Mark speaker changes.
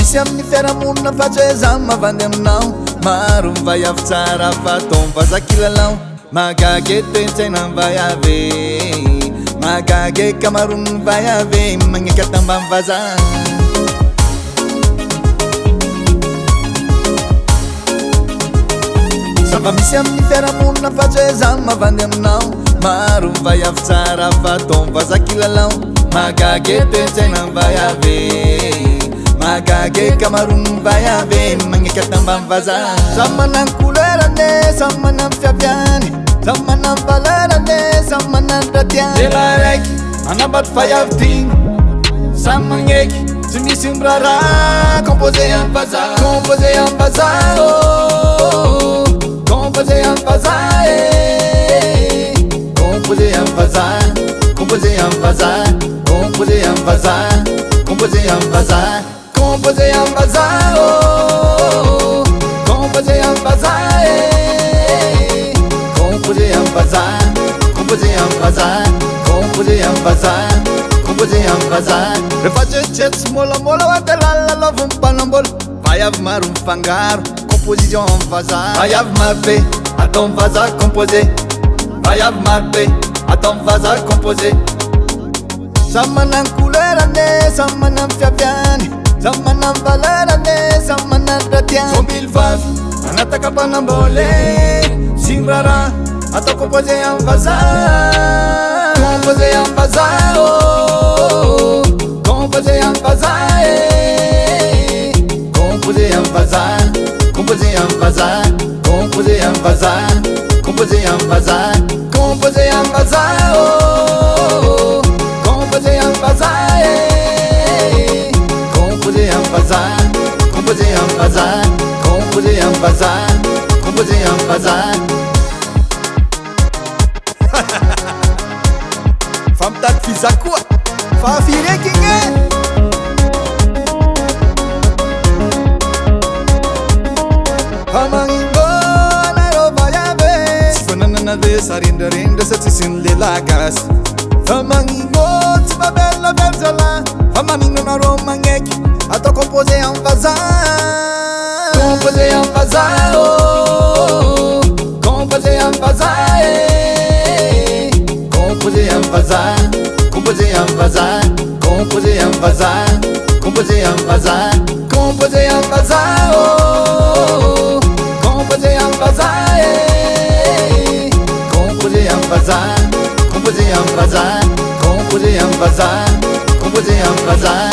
Speaker 1: misy amin'ny fiarahamonina fa tsy hoe zany mavandy aminao maro mivay avy tsara fa tao mivazakilalao magagy toentsaina mivay ave magagy kamarony mivay ave magneky atamba mivazaha samba misy amin'ny fiarahamonina fa tsy hoe zany mavandy aminao maro mivay avy tsara fa tao mivazakilalao magagy toentsaina mivay ave magagy kamarony mivay ave magneky atamba mivazaha samy managny couleurane samy managny fiaviany samy managny valerane samy managny ratiany lehilahy raiky anambatry fahaiavidigny samy magneky tsy misy miraharaha composé amin'ny vazaha composé amin'ny vazaha composé amin'ny vazaha composé amin'ny vazaha composé amin'ny vazaha composé amin'ny vazaha composé amin'ny vazaha composé amin'ny vazaha composé amin'ny vazaha composé amin'ny vazaha composé amin'ny vazaha composé amin'ny vazaha composé amin'ny vazaha rehefa tsetsetry sy môlamôla oaty lalalova mpanambola vaiavy maro mifangaro composition amin'ny vazaha vaiavy maro be atao amin'ny vazaha composé vaiavy maro be atao amin'ny vazaha composé samy managny couleurane samy managny fiaviany samy managny valerane samy managny ratiany sombily vavy anataka mpanambola sy miraharaha atao composé amin'ny vazaha composé amin'ny vazaha composé amin'ny vazaha composé amin'ny vazaha composé amin'ny vazaha composé amin'ny vazaha composé amin'ny vazaha composé amin'ny vazaha composé amin'ny vazaha composé amin'ny vazaha composé amin'ny vazaha composé amin'ny vazaha composé amin'ny vazaha fa mitady fizaka koa fa fireky igny fa magningona rô vaiave tsy fananana ve sarendrarendra sa tsisy ny lehilahy gasy fa magningona tsy mabelona velozalahy fa maninona rô magneky atao composé amin'ny vazaha composé amin'ny vazaha composé amin'ny vazaha composé amin'ny vazaha composé amin'ny vazaha composé amin'ny vazaha composé amin'ny vazaha composé amin'ny vazaha composé amin'ny vazaha composé amin'ny vazaha composé amin'ny vazaha composé amin'ny vazaha composé amin'ny vazaha